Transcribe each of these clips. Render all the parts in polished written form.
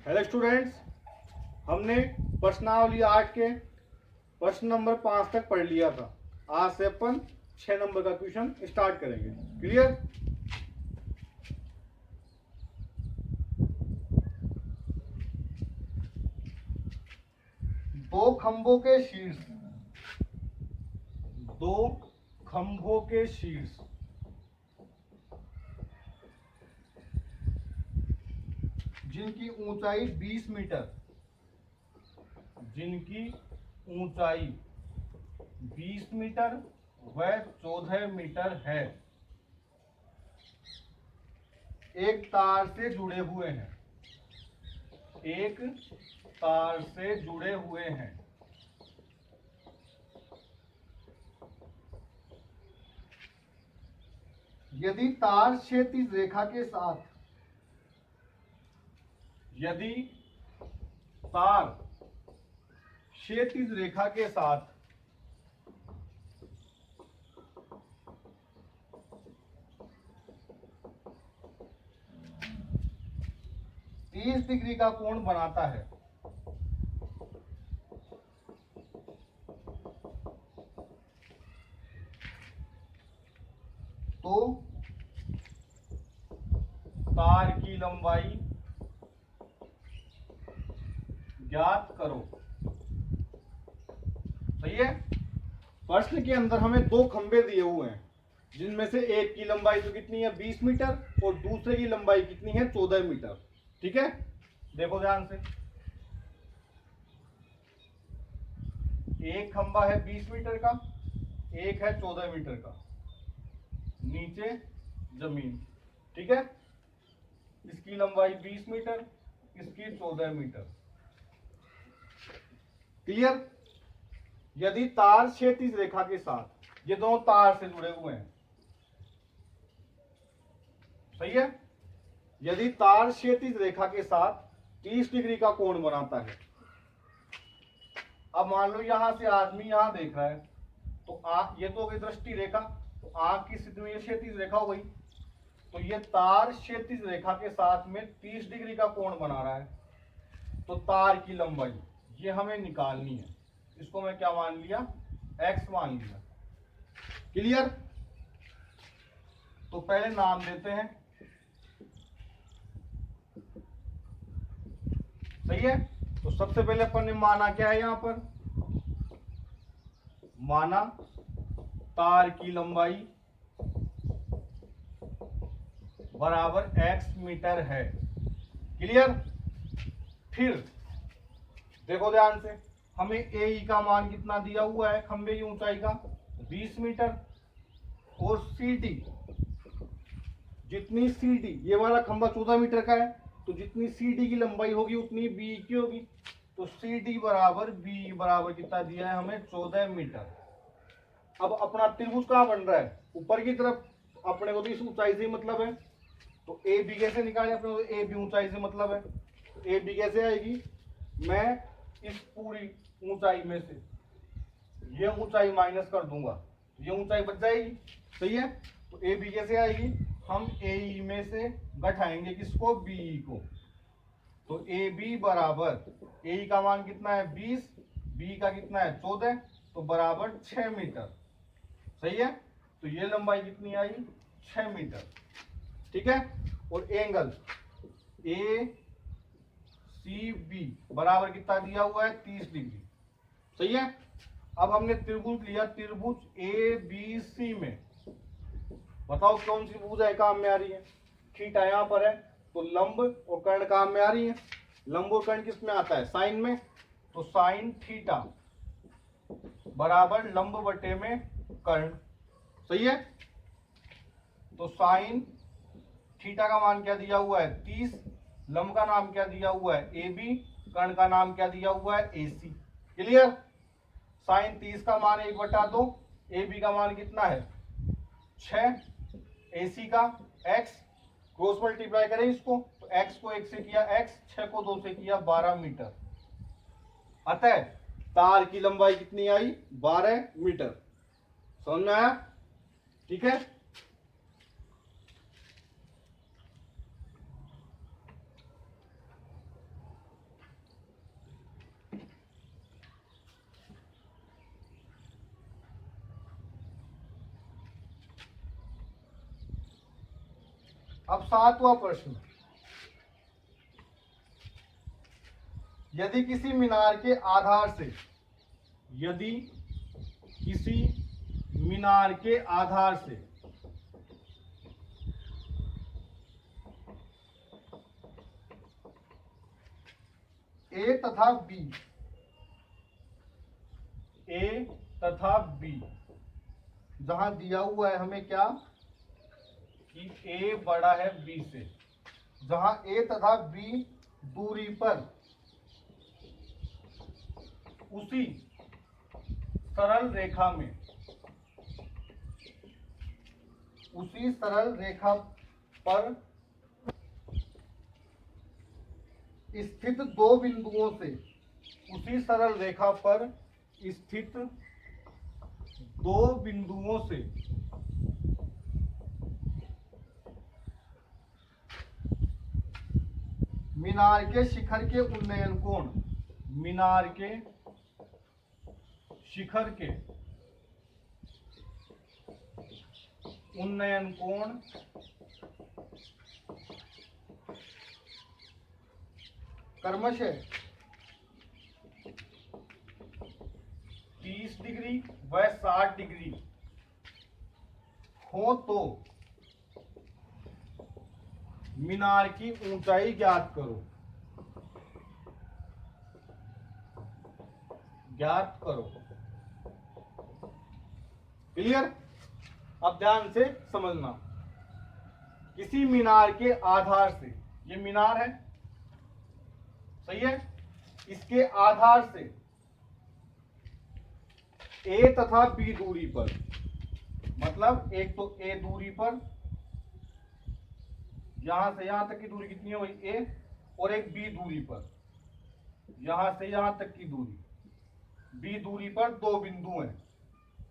Hello students, हमने प्रश्नावली 8 के प्रश्न नंबर 5 तक पढ़ लिया था। आज से अपन 6 नंबर का क्वेश्चन स्टार्ट करेंगे। क्लियर? दो खंभों के शीर्ष जिनकी ऊंचाई 20 मीटर व 14 मीटर है, एक तार से जुड़े हुए हैं। यदि तार क्षैतिज रेखा के साथ 30 डिग्री का कोण बनाता है तो तार की लंबाई ज्ञात करो। सही है। प्रश्न के अंदर हमें दो खंभे दिए हुए हैं, जिनमें से एक की लंबाई तो कितनी है 20 मीटर और दूसरे की लंबाई कितनी है 14 मीटर। ठीक है, देखो ध्यान से। एक खंभा है 20 मीटर का, एक है 14 मीटर का, नीचे जमीन। ठीक है, इसकी लंबाई 20 मीटर, इसकी 14 मीटर। क्लियर? यदि तार क्षैतिज रेखा के साथ, ये दोनों तार से जुड़े हुए हैं। सही है। यदि तार क्षैतिज रेखा के साथ 30 डिग्री का कोण बनाता है। अब मान लो यहां से आदमी यहां देख रहा है, तो आंख, ये तो हो गई दृष्टि रेखा, तो आंख की स्थिति में ये क्षैतिज रेखा हो गई। तो ये तार क्षैतिज रेखा के साथ में 30 डिग्री का कोण बना रहा है। तो तार की लंबाई ये हमें निकालनी है। इसको मैं क्या मान लिया, x मान लिया। क्लियर? तो पहले नाम देते हैं। सही है। तो सबसे पहले अपन ने माना क्या है, यहां पर माना तार की लंबाई बराबर x मीटर है। क्लियर? फिर देखो ध्यान से, हमें ए का मान कितना दिया हुआ है, खंबे की ऊंचाई का 20 मीटर, और सी डी, जितनी सी डी, ये वाला खंबा 14 मीटर का है, तो जितनी सी डी की लंबाई होगी उतनी बी की होगी। तो सी डी बराबर बी बराबर कितना दिया है हमें, 14 मीटर। अब अपना त्रिभुज कहाँ बन रहा है, ऊपर की तरफ। अपने को तो इस ऊंचाई से मतलब है, तो ए बी कैसे निकाले, अपने को ए बी ऊंचाई से मतलब है। ए बी कैसे आएगी, मैं इस पूरी ऊंचाई में से ये ऊंचाई माइनस कर दूंगा, ये ऊंचाई बच जाएगी। सही है। तो ए बी कैसे आएगी, हम ए ई में से घटाएंगे किसको, बी ई को। तो ए बी बराबर, ए ई का मान कितना है 20, बी का कितना है 14, तो बराबर 6 मीटर। सही है। तो ये लंबाई कितनी आई, 6 मीटर। ठीक है। और एंगल ए सी बी बराबर कितना दिया हुआ है, 30 डिग्री। सही है। अब हमने त्रिभुज लिया, त्रिभुज ए बी सी में बताओ कौन सी भुजा है काम में आ रही है, थीटा यहां पर है, तो लंब और कर्ण काम में आ रही है। लंब और कर्ण किस में आता है, साइन में। तो साइन थीटा बराबर लंब बटे में कर्ण। सही है। तो साइन थीटा का मान क्या दिया हुआ है 30, लंब का नाम क्या दिया हुआ है ए बी, कर्ण का नाम क्या दिया हुआ है ए सी। क्लियर? साइन 30 का मान 1/2, ए बी का मान कितना है 6, ए सी का x, क्रॉस मल्टीप्लाई करें इसको, तो x को 1 से किया x, 6 को 2 से किया 12 मीटर। अतः तार की लंबाई कितनी आई, 12 मीटर। समझ में आया? ठीक है। अब 7वां प्रश्न, यदि किसी मीनार के आधार से, यदि किसी मीनार के आधार से ए तथा बी, ए तथा बी, जहां दिया हुआ है हमें क्या कि ए बड़ा है बी से, जहां ए तथा बी दूरी पर उसी सरल रेखा में, उसी सरल रेखा पर स्थित दो बिंदुओं से, उसी सरल रेखा पर स्थित दो बिंदुओं से मीनार के शिखर के उन्नयन कोण, मीनार के शिखर के उन्नयन कोण क्रमशः 30 डिग्री व 60 डिग्री हो तो मीनार की ऊंचाई ज्ञात करो, ज्ञात करो। क्लियर? अब ध्यान से समझना, किसी मीनार के आधार से, ये मीनार है, सही है, इसके आधार से ए तथा बी दूरी पर, मतलब एक तो ए दूरी पर, यहां से यहां तक की दूरी कितनी है वही ए, और एक बी दूरी पर, यहां से यहां तक की दूरी, बी दूरी पर दो बिंदु हैं,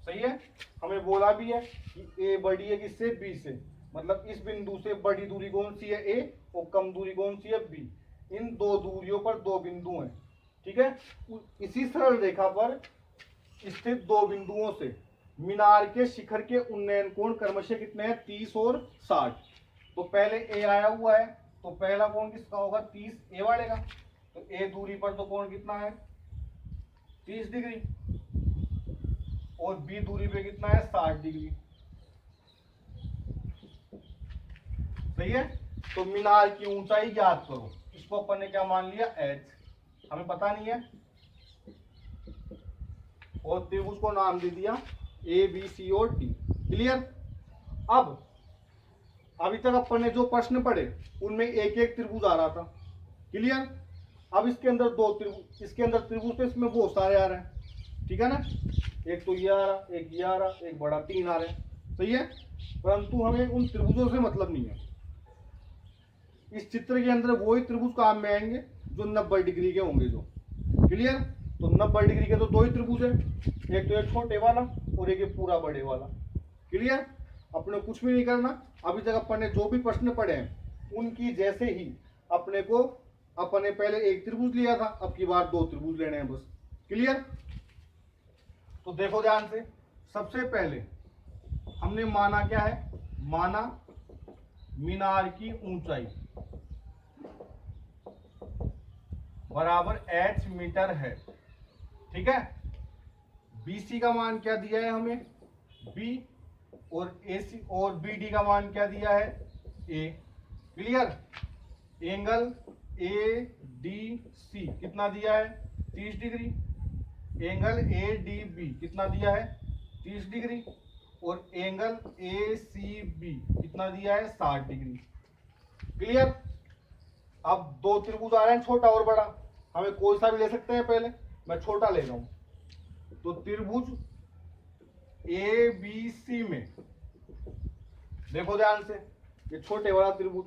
सही है। हमें बोला भी है कि ए बड़ी है किससे, बी से, मतलब इस बिंदु से बड़ी दूरी कौन सी है ए, और कम दूरी कौन सी है बी, इन दो दूरियों पर दो बिंदु हैं, ठीक है। इसी सरल रेखा पर स्थित दो बिंदुओं से मीनार के शिखर के उन्नयन कोण क्रमशः कितने हैं, 30 और 60। तो पहले ए आया हुआ है, तो पहला कोण किसका होगा, 30 ए वाले का, तो ए दूरी पर तो कोण कितना है, 30 डिग्री, और बी दूरी पे कितना है, 60 डिग्री, सही है। तो मीनार की ऊंचाई ज्ञात करो, इसको अपन ने क्या मान लिया, एच, हमें पता नहीं है, और त्रिभुज को नाम दे दिया ए बी सी और डी। क्लियर? अब अभी तक अपन ने जो प्रश्न पढ़े उनमें एक एक त्रिभुज आ रहा था, क्लियर। अब इसके अंदर दो त्रिभुज, इसके अंदर त्रिभुज तो इसमें बहुत सारे आ रहे हैं, ठीक है ना, एक तो ये आ रहा, एक ये आ रहा, एक बड़ा, 3 आ रहे हैं, सही है। परंतु हमें उन त्रिभुजों से मतलब नहीं है, इस चित्र के अंदर वही त्रिभुज काम में आएंगे जो 90 डिग्री के होंगे, जो, क्लियर। तो 90 डिग्री के तो दो ही त्रिभुज है, एक तो ये छोटे वाला और एक ये पूरा बड़े वाला, क्लियर। अपने कुछ भी नहीं करना, अभी तक अपन ने जो भी प्रश्न पढ़े हैं उनकी जैसे ही अपने को, अपने पहले एक त्रिभुज लिया था, अब की बार दो त्रिभुज लेने हैं बस, क्लियर। तो देखो ध्यान से, सबसे पहले हमने माना क्या है, माना मीनार की ऊंचाई बराबर h मीटर है, ठीक है। BC का मान क्या दिया है हमें, B, और AC और BD का मान क्या दिया है, A, क्लियर। एंगल ADC कितना दिया है, 30 डिग्री, एंगल ADB कितना दिया है, 30 डिग्री, और एंगल ACB कितना दिया है, 60 डिग्री, क्लियर। अब दो त्रिभुज आ रहे हैं, छोटा और बड़ा, हमें कोई सा भी ले सकते हैं, पहले मैं छोटा ले रहा हूं, तो त्रिभुज ABC में देखो ध्यान से, ये छोटे वाला त्रिभुज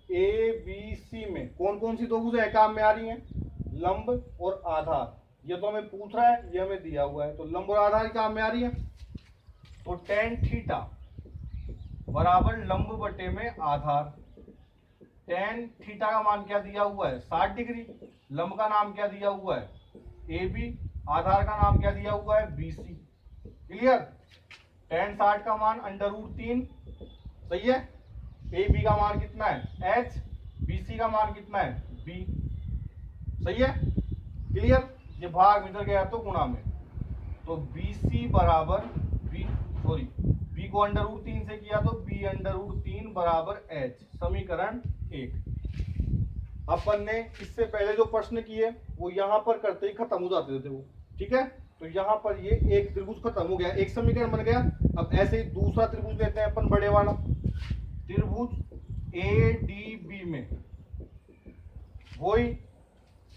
ABC में कौन कौन सी दो भुजाएं काम में आ रही हैं, लंब और आधार, ये तो हमें पूछ रहा है, ये हमें दिया हुआ है, तो लंब और आधार काम में आ रही है। तो tan थीटा बराबर लंब बटे में आधार, tan थीटा का मान क्या दिया हुआ है, 60 डिग्री, लंब का नाम क्या दिया हुआ है, AB, आधार का नाम क्या दिया हुआ है, BC, क्लियर। tan 60 का मान √3, सही है। ए बी का मान कितना है एच, बी सी का मान कितना है बी। सही है, क्लियर। ये भाग मीटर गया तो गुणा में, तो बी सी बराबर बी, सॉरी बी को अंडर रूट 3 से किया तो बी अंडर रूट 3 बराबर एच, समीकरण 1। अपन ने इससे पहले जो प्रश्न किए वो यहाँ पर करते ही खत्म हो जाते थे वो, ठीक है। तो यहाँ पर ये एक त्रिभुज खत्म हो गया, एक समीकरण बन गया। अब ऐसे ही दूसरा त्रिभुज लेते हैं अपन, बड़े वाला त्रिभुज ए डी बी में वही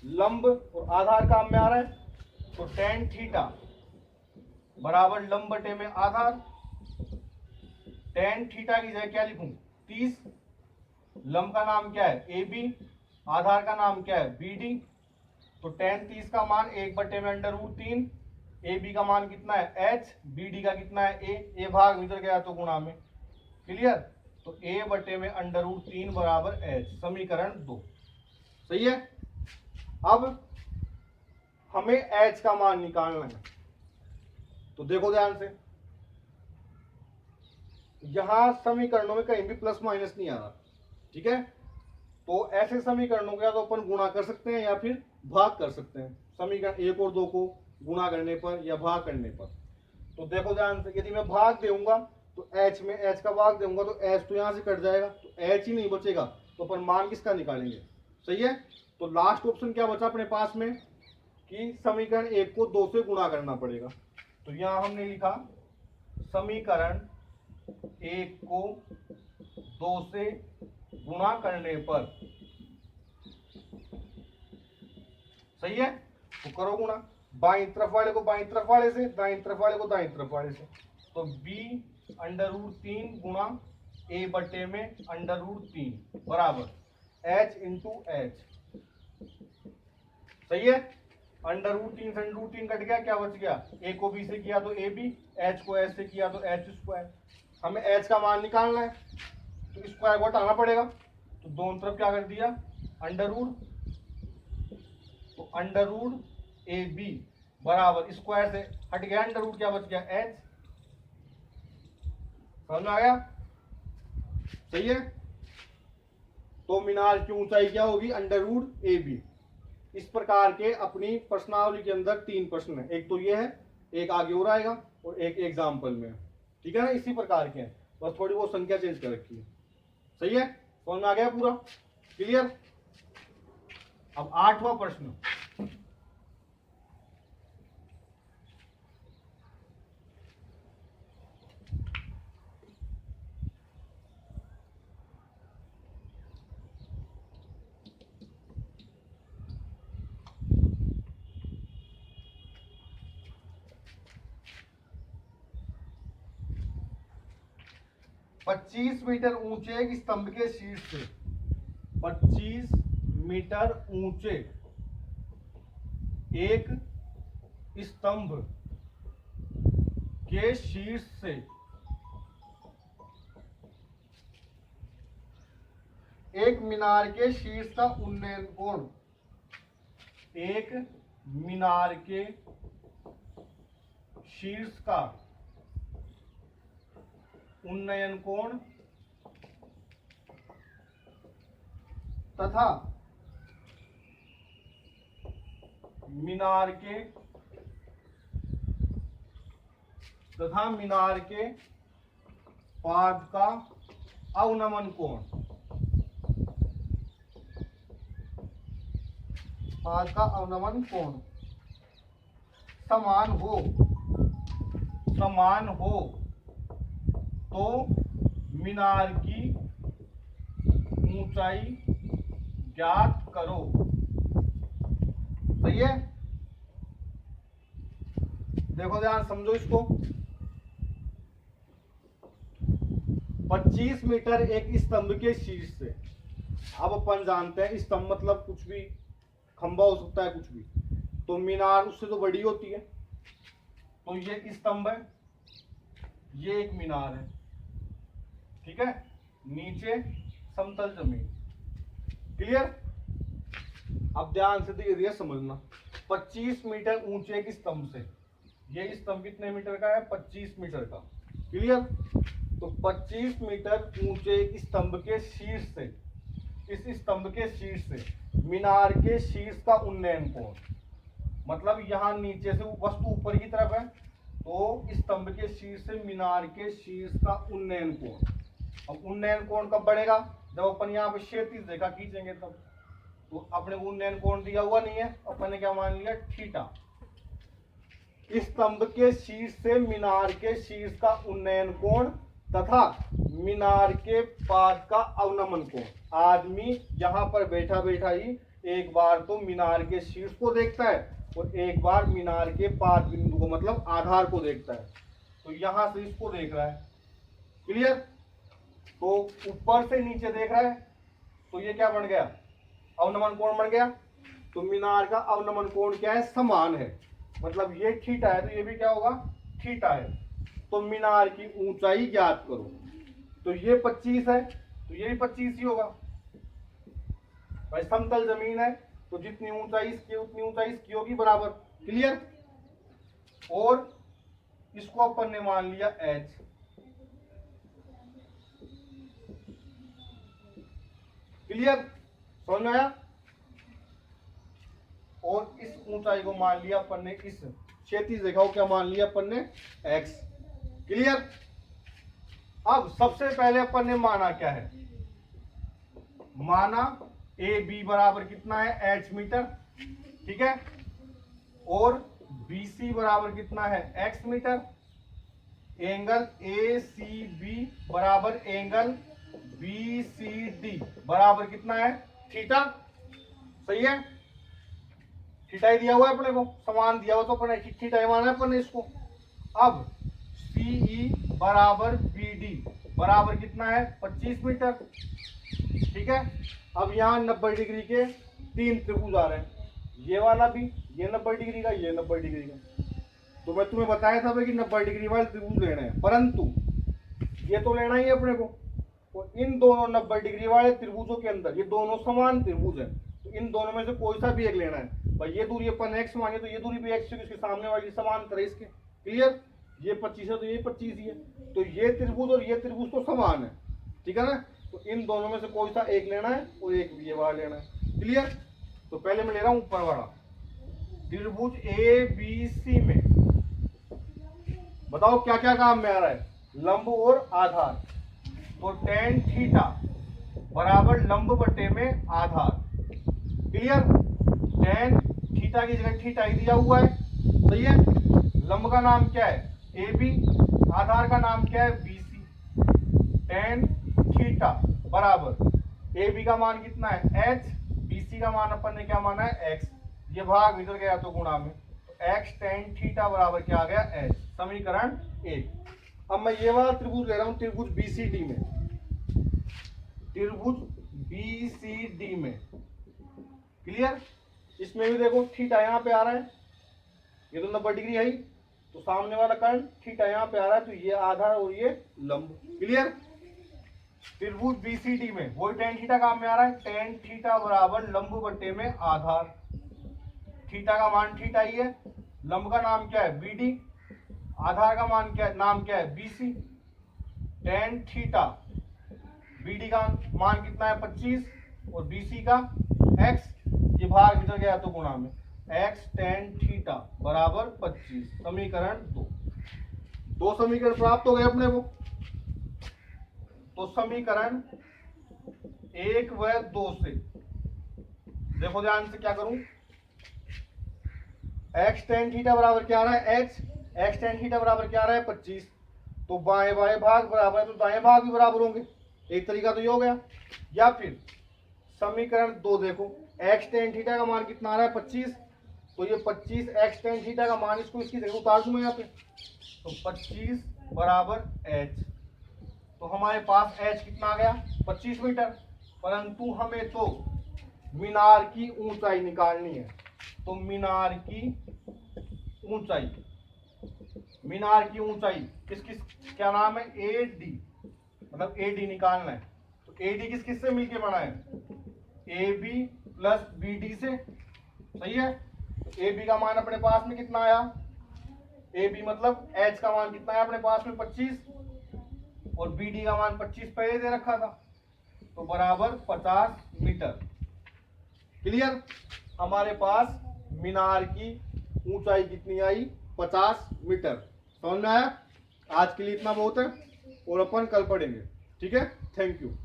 लंब और आधार काम में आ रहा है, तो tan थीटा बराबर लंब बटे में आधार। tan थीटा की जगह क्या लिखूं 30, लंब का नाम क्या है ए बी, आधार का नाम क्या है बी डी। तो tan 30 का मान 1 बटे में अंडर रूट 3, ए बी का मान कितना है एच, बी डी का कितना है ए भाग इधर गया तो गुणा में, क्लियर। तो ए बटे में अंडर रूट 3 बराबर एच, समीकरण 2। सही है। अब हमें एच का मान निकालना है, तो देखो ध्यान से, यहां समीकरणों में कहीं भी प्लस माइनस नहीं आ रहा, ठीक है। तो ऐसे समीकरणों का तो अपन गुणा कर सकते हैं या फिर भाग कर सकते हैं, समीकरण 1 और 2 को गुणा करने पर या भाग करने पर। तो देखो ध्यान से, यदि मैं भाग दूंगा तो एच में एच का भाग दूंगा तो एच तो यहां से कट जाएगा, तो एच ही नहीं बचेगा, तो अपन मान किसका निकालेंगे। सही है। तो लास्ट ऑप्शन क्या बचा अपने पास में कि समीकरण 1 को 2 से गुणा करना पड़ेगा। तो यहां हमने लिखा समीकरण 1 को 2 से गुणा करने पर, सही है। तो करो गुणा, बाईं तरफ वाले को बाईं तरफ वाले से, दाईं तरफ वाले को दाईं तरफ वाले से। तो b अंडर रूट 3 गुणा a बटे में अंडर रूट 3 बराबर h इंटू एच। सही है। अंडर रूट 3 से अंडर रूट 3 कट गया, क्या बच गया, a को b से किया तो ab, h को h से किया तो h स्क्वायर। हमें h का मान निकालना है तो स्क्वायर को हटाना पड़ेगा, तो दोनों तरफ क्या कर दिया अंडर रूट, तो अंडर रूट ए बी बराबर स्क्वायर से हट गया अंडर रूट, क्या बच गया एच। समझ में आ गया। सही है। तो मीनार की ऊंचाई क्या होगी अंडर रूट ए बी। इस प्रकार के अपनी प्रश्नावली के अंदर 3 प्रश्न है, एक तो ये है, एक आगे और आएगा और एक एग्जाम्पल में, ठीक है ना। इसी प्रकार के हैं, बस थोड़ी वो संख्या चेंज कर रखी है। सही है, समझ में आ गया पूरा, क्लियर। अब 8वां प्रश्न, पच्चीस मीटर ऊंचे एक स्तंभ के शीर्ष से, 25 मीटर ऊंचे एक स्तंभ के शीर्ष से एक मीनार के शीर्ष का उन्नयन कोण, एक मीनार के शीर्ष का उन्नयन कोण तथा मीनार के पाद का अवनमन कोण, पाद का अवनमन कोण समान हो तो मीनार की ऊंचाई ज्ञात करो। सही है। देखो ध्यान समझो इसको, 25 मीटर एक स्तंभ के शीर्ष से। अब अपन जानते हैं स्तंभ मतलब कुछ भी, खंबा हो सकता है कुछ भी, तो मीनार उससे तो बड़ी होती है। तो ये स्तंभ है, ये एक मीनार है, ठीक है, नीचे समतल जमीन, क्लियर। अब ध्यान से धीरे समझना, 25 मीटर ऊंचे एक स्तंभ से, ये स्तंभ कितने मीटर का है 25 मीटर का, क्लियर। तो 25 मीटर ऊंचे स्तंभ के शीर्ष से, इस स्तंभ के शीर्ष से मीनार के शीर्ष का उन्नयन कोण, मतलब यहाँ नीचे से वस्तु ऊपर की तरफ है, तो स्तंभ के शीर्ष से मीनार के शीर्ष का उन्नयन कोण। अब उन्नयन कोण कब बढ़ेगा, जब अपन यहाँ पे क्षैतिज रेखा खींचेंगे तब। तो अपने को उन्नयन कोण दिया हुआ नहीं है, अपन ने क्या मान लिया, थीटा। स्तंभ के शीर्ष से मीनार के शीर्ष का उन्नयन कोण तथा मीनार के पाद का अवनमन कोण। आदमी यहाँ पर बैठा बैठा ही एक बार तो मीनार के शीर्ष को देखता है और एक बार मीनार के पाद बिंदु को, मतलब आधार को देखता है। तो यहाँ से इसको देख रहा है, क्लियर। तो ऊपर से नीचे देख रहा है, तो ये क्या बन गया, अवनमन कोण बन गया। तो मीनार का अवनमन कोण क्या है, समान है, मतलब ये थीटा है तो ये भी क्या होगा, थीटा है। तो मीनार की ऊंचाई ज्ञात करो। तो ये 25 है तो ये भी 25 ही होगा भाई। समतल जमीन है तो जितनी ऊंचाई इसकी उतनी ऊंचाई इसकी होगी, बराबर, क्लियर। और इसको अपन ने मान लिया h, क्लियर, समझ में आया। और इस ऊंचाई को मान लिया अपन ने, इस क्षैतिज रेखा को क्या मान लिया अपन ने, x, क्लियर। अब सबसे पहले अपन ने माना क्या है, माना ए बी बराबर कितना है, h मीटर, ठीक है। और बी सी बराबर कितना है, x metre. Angle A C B बराबर एंगल बी सी डी बराबर कितना है, थीटा, सही है। थीटा ही दिया हुआ है अपने को, समान दिया हुआ, तो अपने थीटा ही माना है अपने इसको। अब सीई बराबर बी डी बराबर कितना है, 25 मीटर, ठीक है। अब यहाँ 90 डिग्री के 3 त्रिभुज आ रहे हैं, ये वाला भी, ये 90 डिग्री का, ये 90 डिग्री का। तो मैं तुम्हें बताया था भाई कि 90 डिग्री वाले त्रिभुज लेने हैं, परंतु ये तो लेना ही है अपने को। तो इन दोनों 90 डिग्री वाले त्रिभुजों के अंदर ये दोनों समान त्रिभुज है, तो इन दोनों में से कोई सा भी एक लेना है भाई। ये दूरी अपन x माने तो ये दूरी भी x, इसके सामने वाली समांतर है इसके, क्लियर। ये 25 है तो ये 25 ही है, तो ये त्रिभुज और ये त्रिभुज तो समान है, ठीक है ना। तो इन दोनों में से कोई सा एक लेना है और एक ये वाला लेना है, क्लियर। तो पहले मैं ले रहा हूं ऊपर वाला त्रिभुज ए बी सी में, बताओ क्या क्या काम में आ रहा है, लंब और आधार। तो tan थीटा बराबर लंब बटे में आधार, क्लियर। tan थीटा की जगह थीटा ही दिया हुआ है, सही है। लंब का नाम क्या है, ए बी, आधार का नाम क्या है, बी सी। tan थीटा बराबर ए बी का मान कितना है, h, बी सी का मान अपन ने क्या माना है, x। ये भाग इधर गया तो गुणा में, तो x tan थीटा बराबर क्या आ गया, h, समीकरण 1। अब मैं ये वाला त्रिभुज ले रहा हूं, त्रिभुज बीसीडी में, त्रिभुज बीसीडी में, क्लियर। इसमें भी देखो थीटा यहाँ पे आ रहा है, ये तो 90 डिग्री है ही, तो सामने वाला कर्ण थीटा यहाँ पे आ रहा है, तो ये आधार और ये लंब, क्लियर। त्रिभुज बीसीडी में वही tan थीटा काम में आ रहा है, tan थीटा बराबर लंब बटे में आधार। थीटा का मान थीटा ही है, लंब का नाम क्या है, बीडी, आधार का मान क्या है, नाम क्या है, बीसी। tan थीटा, बीडी का मान कितना है, 25, और बीसी का x, ये भाग इधर गया तो गुणा में, x tan थीटा बराबर 25, समीकरण 2। दो समीकरण प्राप्त हो गए अपने को। तो समीकरण 1 व 2 से देखो ध्यान से क्या करूं, x tan थीटा बराबर क्या आ रहा है, x tan थीटा बराबर क्या आ रहा है, 25। तो बाएं बाएं भाग बराबर है तो दाएं भाग भी बराबर होंगे, एक तरीका तो ये हो गया। या फिर समीकरण 2 देखो, x tan थीटा का मान कितना आ रहा है, 25, तो ये 25 x tan थीटा का मान, इसको इसकी जगह उतार दूं मैं यहाँ पे, तो 25 बराबर h। तो हमारे पास h कितना आ गया, 25 मीटर। परंतु हमें तो मीनार की ऊंचाई निकालनी है, तो मीनार की ऊंचाई, मीनार की ऊंचाई किस किस क्या नाम है, ए डी, मतलब ए डी निकालना है। तो ए डी किस किस से मिलके बना है, A B plus B D से, सही है। ए बी का मान अपने पास में कितना आया, ए बी मतलब एच का मान कितना है अपने पास में, 25, और बी डी का मान 25 पहले दे रखा था, तो बराबर 50 मीटर। क्लियर? हमारे पास मीनार की ऊंचाई कितनी आई? 50 मीटर। समझ में आया? आज के लिए इतना बहुत है और अपन कल पढ़ेंगे। ठीक है, थैंक यू।